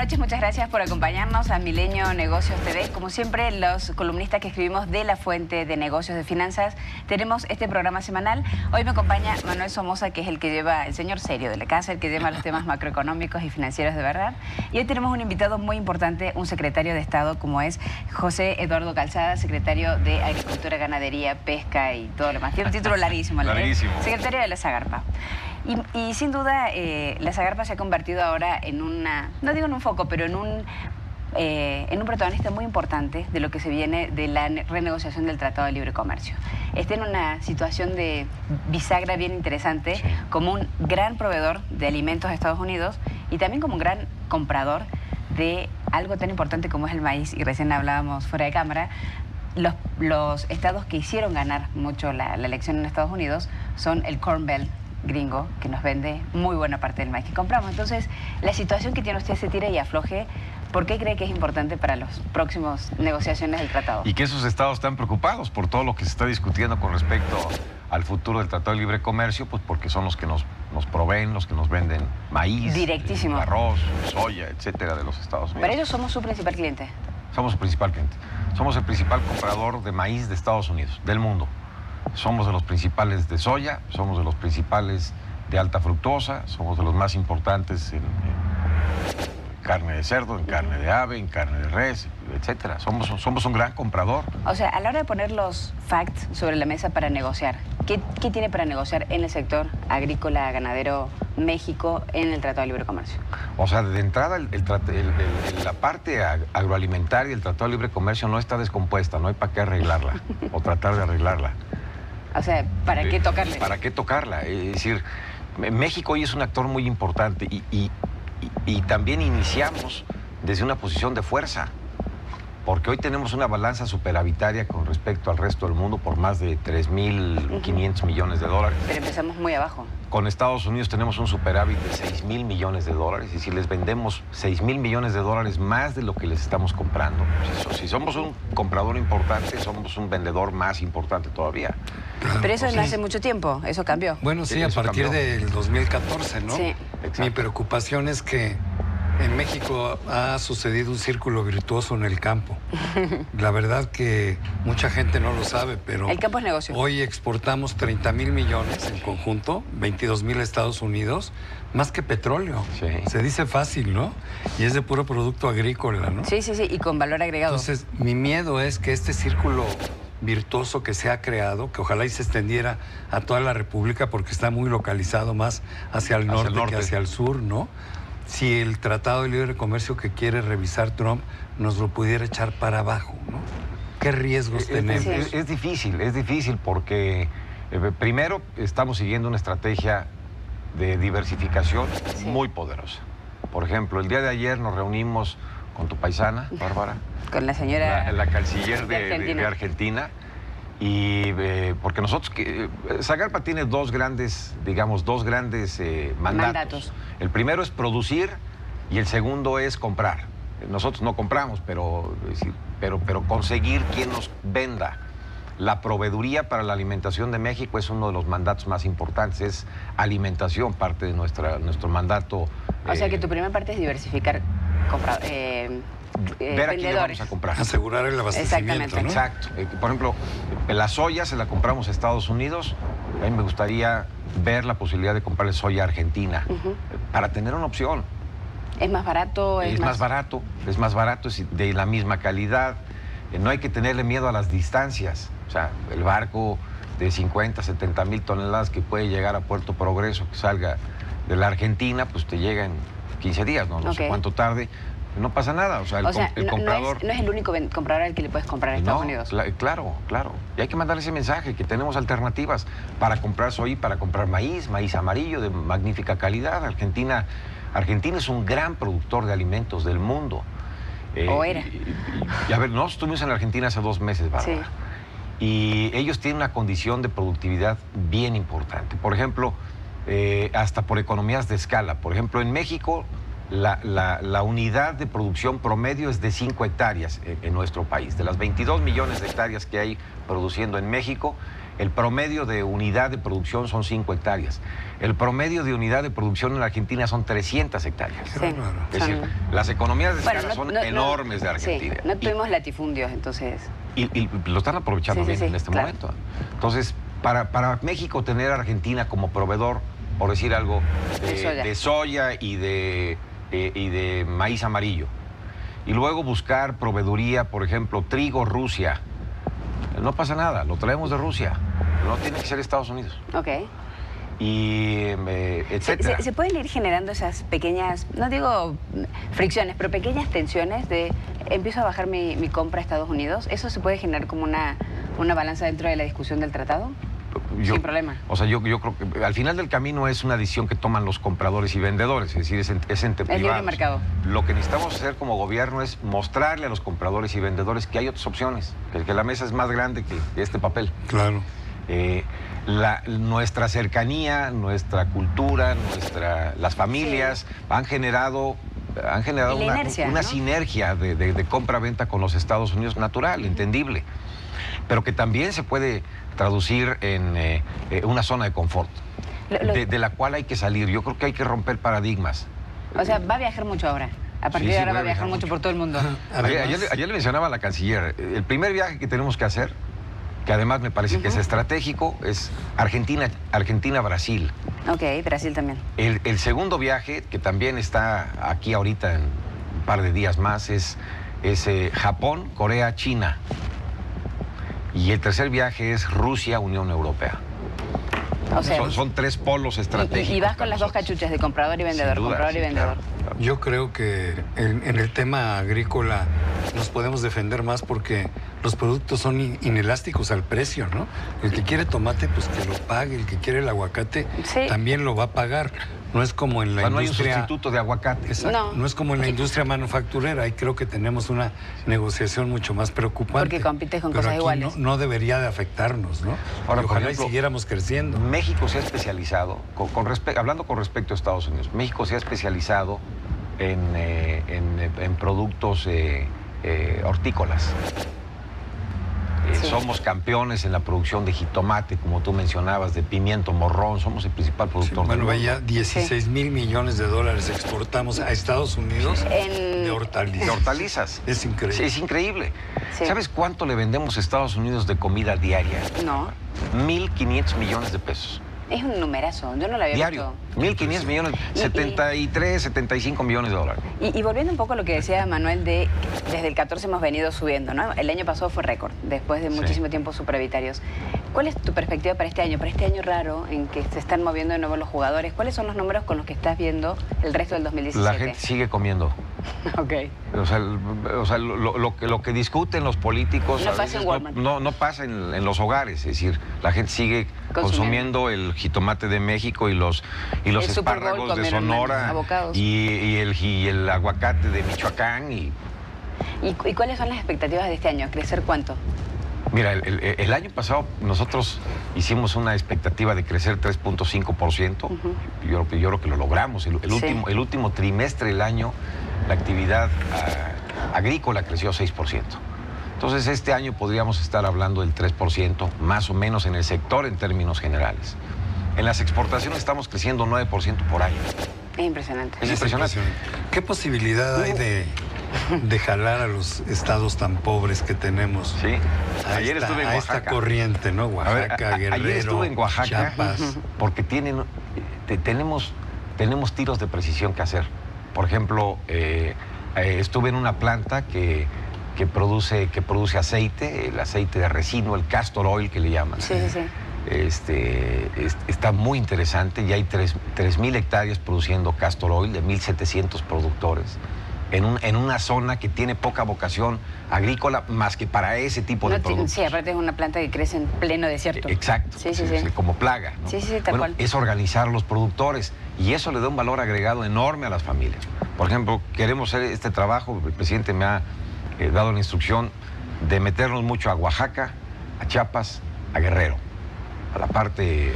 noches, muchas gracias por acompañarnos a Milenio Negocios TV. Como siempre, los columnistas que escribimos de la fuente de negocios de finanzas, tenemos este programa semanal. Hoy me acompaña Manuel Somoza, que es el que lleva, el señor serio de la casa, el que lleva los temas macroeconómicos y financieros de verdad. Y hoy tenemos un invitado muy importante, un secretario de Estado, como es José Eduardo Calzada, secretario de Agricultura, Ganadería, Pesca y todo lo más. Tiene un título larguísimo. Larguísimo. Secretario de la Zagarpa. Y sin duda, la Zagarpa se ha convertido ahora en una, no digo en un foco, pero en un protagonista muy importante de lo que se viene de la renegociación del Tratado de Libre Comercio. Está en una situación de bisagra bien interesante, sí, como un gran proveedor de alimentos a Estados Unidos y también como un gran comprador de algo tan importante como es el maíz, y recién hablábamos fuera de cámara. Los estados que hicieron ganar mucho la elección en Estados Unidos son el Corn Belt gringo, que nos vende muy buena parte del maíz que compramos. Entonces, la situación que tiene usted se tira y afloje. ¿Por qué cree que es importante para las próximas negociaciones del tratado? Y que esos estados están preocupados por todo lo que se está discutiendo con respecto al futuro del Tratado de Libre Comercio, pues porque son los que nos proveen, los que nos venden maíz, directísimo, arroz, soya, etcétera, de los Estados Unidos. Para ellos somos su principal cliente. Somos su principal cliente. Somos el principal comprador de maíz de Estados Unidos, del mundo. Somos de los principales de soya, somos de los principales de alta fructosa, somos de los más importantes en carne de cerdo, en carne de ave, en carne de res, etcétera. Somos un gran comprador. O sea, a la hora de poner los facts sobre la mesa para negociar, ¿qué tiene para negociar en el sector agrícola, ganadero, México, en el Tratado de Libre Comercio? O sea, de entrada, la parte agroalimentaria del Tratado de Libre Comercio no está descompuesta, no hay para qué arreglarla o tratar de arreglarla. O sea, ¿para qué tocarle? ¿Para qué tocarla? Es decir, México hoy es un actor muy importante y también iniciamos desde una posición de fuerza, porque hoy tenemos una balanza superavitaria con respecto al resto del mundo por más de 3.500 millones de dólares. Pero empezamos muy abajo. Con Estados Unidos tenemos un superávit de 6.000 millones de dólares, y si les vendemos 6.000 millones de dólares más de lo que les estamos comprando, si somos un comprador importante, somos un vendedor más importante todavía. Pero eso no hace mucho tiempo, eso cambió. Bueno, sí, a partir del 2014, ¿no? Sí. Mi preocupación es que en México ha sucedido un círculo virtuoso en el campo. La verdad que mucha gente no lo sabe, pero el campo es negocio. Hoy exportamos 30.000 millones en conjunto, 22.000 a Estados Unidos, más que petróleo. Sí. Se dice fácil, ¿no? Y es de puro producto agrícola, ¿no? Sí, sí, sí, y con valor agregado. Entonces, mi miedo es que este círculo virtuoso que se ha creado, que ojalá y se extendiera a toda la República, porque está muy localizado más hacia el norte que hacia el sur, ¿no? Si el Tratado de Libre Comercio que quiere revisar Trump nos lo pudiera echar para abajo, ¿no? ¿Qué riesgos tenemos? Es difícil porque primero estamos siguiendo una estrategia de diversificación muy poderosa. Por ejemplo, el día de ayer nos reunimos con tu paisana, Bárbara. Con la señora... La canciller de Argentina. Y porque nosotros, Zagarpa tiene dos grandes mandatos. El primero es producir y el segundo es comprar. Nosotros no compramos, pero conseguir quien nos venda. La proveeduría para la alimentación de México es uno de los mandatos más importantes, es alimentación, parte de nuestro mandato. O sea que tu primera parte es diversificar, ver a quién le vamos a comprar. Asegurar el abastecimiento, ¿no? Exacto. Por ejemplo, la soya se la compramos a Estados Unidos. A mí me gustaría ver la posibilidad de comprarle soya argentina para tener una opción. ¿Es más barato? Es más barato, es de la misma calidad. No hay que tenerle miedo a las distancias. O sea, el barco de 50, 70 mil toneladas que puede llegar a Puerto Progreso, que salga de la Argentina, pues te llega en 15 días, no sé cuánto tarde. No pasa nada, o sea, el comprador... No es el único comprador al que le puedes comprar a Estados Unidos. Claro. Y hay que mandarle ese mensaje, que tenemos alternativas para comprar soya, para comprar maíz amarillo de magnífica calidad. Argentina es un gran productor de alimentos del mundo. ¿O era? Y a ver, nosotros estuvimos en Argentina hace 2 meses, Bárbara. Sí. Y ellos tienen una condición de productividad bien importante. Por ejemplo, hasta por economías de escala. Por ejemplo, en México... La unidad de producción promedio es de 5 hectáreas en nuestro país. De las 22 millones de hectáreas que hay produciendo en México, el promedio de unidad de producción son 5 hectáreas. El promedio de unidad de producción en la Argentina son 300 hectáreas. Sí. Es decir, las economías de escala son enormes de Argentina. Sí, no tuvimos latifundios, entonces... Y lo están aprovechando bien en este claro. momento. Entonces, para México tener a Argentina como proveedor, por decir algo, de soya y de maíz amarillo, y luego buscar proveeduría, por ejemplo, trigo, Rusia, no pasa nada, lo traemos de Rusia, no tiene que ser Estados Unidos. Ok. Y etcétera. ¿Se pueden ir generando esas pequeñas, no digo fricciones, pero pequeñas tensiones de empiezo a bajar mi compra a Estados Unidos? ¿Eso se puede generar como una balanza dentro de la discusión del tratado? Sin problema. O sea, yo creo que al final del camino es una decisión que toman los compradores y vendedores, es decir, es entre privados. El libre mercado. Lo que necesitamos hacer como gobierno es mostrarle a los compradores y vendedores que hay otras opciones, que la mesa es más grande que este papel. Claro. Nuestra cercanía, nuestra cultura, las familias han generado una sinergia de compra-venta con los Estados Unidos natural, entendible, pero que también se puede traducir en una zona de confort, de la cual hay que salir. Yo creo que hay que romper paradigmas. O sea, va a viajar mucho ahora. A partir de ahora va a viajar mucho por todo el mundo. Ayer le mencionaba a la canciller, el primer viaje que tenemos que hacer, que además me parece que es estratégico, es Argentina-Brasil. Ok, Brasil también. El segundo viaje, que también está aquí ahorita en un par de días más, es Japón, Corea, China. Y el tercer viaje es Rusia-Unión Europea. O sea, son 3 polos estratégicos. Y vas con las dos cachuchas de comprador y vendedor, comprador y vendedor. Claro. Yo creo que en el tema agrícola nos podemos defender más porque los productos son inelásticos al precio, ¿no? El que quiere tomate, pues que lo pague. El que quiere el aguacate, también lo va a pagar. No es como en la industria... No hay un sustituto de aguacate. Exacto. No es como en la industria manufacturera. Ahí creo que tenemos una negociación mucho más preocupante. Porque compites con pero cosas aquí iguales. No debería de afectarnos, ¿no? Ahora, ojalá por ejemplo, siguiéramos creciendo. México se ha especializado, hablando con respecto a Estados Unidos, México se ha especializado en productos hortícolas. Somos campeones en la producción de jitomate, como tú mencionabas, de pimiento morrón, somos el principal productor del mundo. Vaya, 16 mil millones de dólares exportamos a Estados Unidos de hortalizas. De hortalizas. Es increíble. Sí, es increíble. Sí. ¿Sabes cuánto le vendemos a Estados Unidos de comida diaria? No. 1.500 millones de pesos. Es un numerazo, yo no lo había diario, visto. 1.500 millones, 75 millones de dólares. Y volviendo un poco a lo que decía Manuel, desde el 14 hemos venido subiendo, ¿no? El año pasado fue récord, después de muchísimo tiempo superavitarios. ¿Cuál es tu perspectiva para este año raro en que se están moviendo de nuevo los jugadores? ¿Cuáles son los números con los que estás viendo el resto del 2017? La gente sigue comiendo. Ok. O sea, lo que discuten los políticos no pasa en Walmart. No pasa en los hogares, es decir, la gente sigue consumiendo el jitomate de México y los espárragos de Sonora y el aguacate de Michoacán. ¿Y cuáles son las expectativas de este año? ¿Crecer cuánto? Mira, el año pasado nosotros hicimos una expectativa de crecer 3.5%. Yo creo que lo logramos. El último trimestre del año, la actividad agrícola creció 6%. Entonces, este año podríamos estar hablando del 3%, más o menos en el sector en términos generales. En las exportaciones estamos creciendo 9% por año. Es impresionante. Es impresionante. ¿Qué posibilidad hay de jalar a los estados tan pobres que tenemos? Sí. Ayer estuve en Oaxaca. A esta corriente, ¿no? Oaxaca, Guerrero, ayer estuve en Oaxaca, Chiapas. Porque tenemos tiros de precisión que hacer. Por ejemplo, estuve en una planta que produce aceite, el aceite de resino, el castor oil que le llaman. Sí. Está muy interesante, ya hay 3.000 hectáreas produciendo castor oil de 1.700 productores en una zona que tiene poca vocación agrícola más que para ese tipo de productos. Sí, aparte es una planta que crece en pleno desierto. Exacto, sí. Como plaga, ¿no? Sí, tal cual. Es organizar los productores y eso le da un valor agregado enorme a las familias. Por ejemplo, queremos hacer este trabajo, el presidente me ha dado la instrucción de meternos mucho a Oaxaca, a Chiapas, a Guerrero. A la parte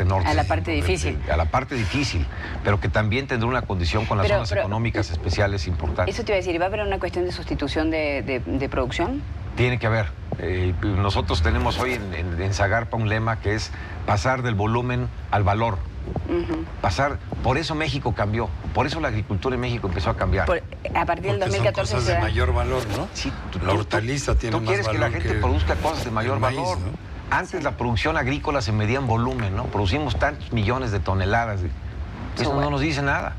norte. A la parte difícil. A la parte difícil, pero que también tendrá una condición con las zonas económicas especiales importantes. Eso te iba a decir, ¿va a haber una cuestión de sustitución de producción? Tiene que haber, Nosotros tenemos hoy en Zagarpa un lema que es pasar del volumen al valor. Por eso México cambió, por eso la agricultura en México empezó a cambiar. A partir del 2014 son cosas de mayor valor, ¿no? Sí, la hortaliza tiene más valor. Tú quieres que la gente produzca cosas de mayor valor, ¿no? Antes la producción agrícola se medía en volumen, ¿no? Producimos tantos millones de toneladas. Eso no nos dice nada.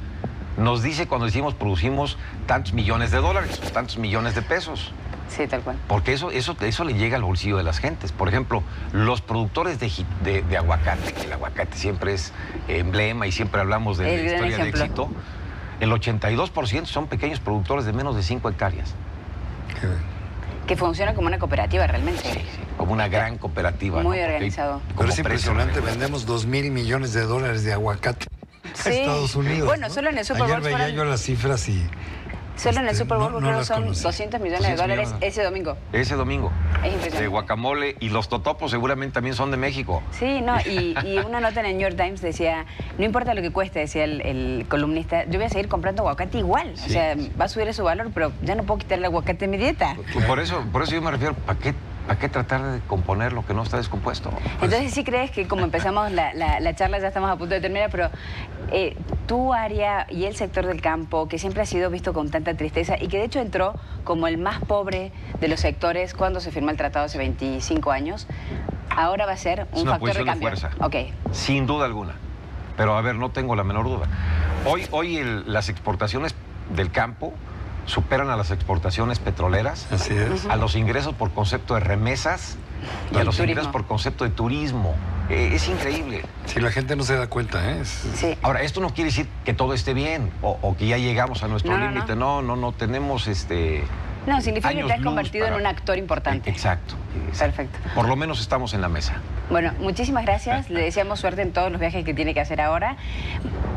Nos dice cuando decimos producimos tantos millones de dólares, tantos millones de pesos. Sí, tal cual. Porque eso le llega al bolsillo de las gentes. Por ejemplo, los productores de aguacate, que el aguacate siempre es emblema y siempre hablamos de la historia de éxito, el 82% son pequeños productores de menos de 5 hectáreas. Que funciona como una cooperativa realmente. Sí, como una gran cooperativa. Muy organizado. Pero es impresionante, vendemos $2,000 millones de aguacate a Estados Unidos. Bueno, solo en el Super Bowl. Ayer veía yo las cifras y... Solo en el Super Bowl creo que son 200 millones de dólares ese domingo. Ese domingo. Es impresionante. De guacamole, y los totopos seguramente también son de México. Sí, no, y una nota en el New York Times decía, no importa lo que cueste, decía el columnista, yo voy a seguir comprando aguacate igual. Sí. O sea, va a subir su valor, pero ya no puedo quitar el aguacate de mi dieta. Por eso yo me refiero, ¿para qué tratar de componer lo que no está descompuesto? Entonces, ¿sí crees que como empezamos la charla, ya estamos a punto de terminar, pero tu área y el sector del campo, que siempre ha sido visto con tanta tristeza y que de hecho entró como el más pobre de los sectores cuando se firmó el tratado hace 25 años, ahora va a ser un factor de cambio? Es una posición de fuerza, okay. Sin duda alguna. Pero a ver, no tengo la menor duda. Hoy las exportaciones del campo superan a las exportaciones petroleras. Así es. A los ingresos por concepto de remesas y a los ingresos por concepto de turismo. Es increíble. Sí, la gente no se da cuenta, ¿eh? Sí. Ahora, esto no quiere decir que todo esté bien o que ya llegamos a nuestro límite. No, tenemos No, significa que te has convertido en un actor importante. Exacto. Perfecto. Por lo menos estamos en la mesa. Bueno, muchísimas gracias. Le deseamos suerte en todos los viajes que tiene que hacer ahora.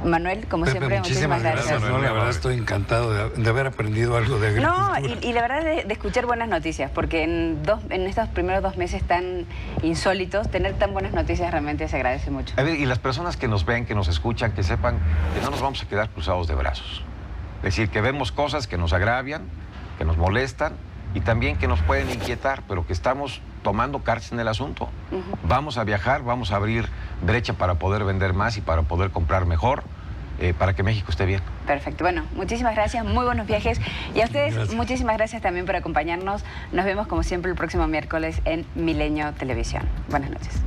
Manuel, como Pepe, siempre, muchísimas gracias. No, la verdad estoy encantado de haber aprendido algo de agricultura. No, y la verdad de escuchar buenas noticias, porque en estos primeros 2 meses tan insólitos, tener tan buenas noticias realmente se agradece mucho. A ver, y las personas que nos ven, que nos escuchan, que sepan que no nos vamos a quedar cruzados de brazos. Es decir, que vemos cosas que nos agravian, que nos molestan y también que nos pueden inquietar, pero que estamos tomando cartas en el asunto. Vamos a viajar, vamos a abrir brecha para poder vender más y para poder comprar mejor, para que México esté bien. Perfecto. Bueno, muchísimas gracias, muy buenos viajes. Y a ustedes, muchísimas gracias también por acompañarnos. Nos vemos como siempre el próximo miércoles en Milenio Televisión. Buenas noches.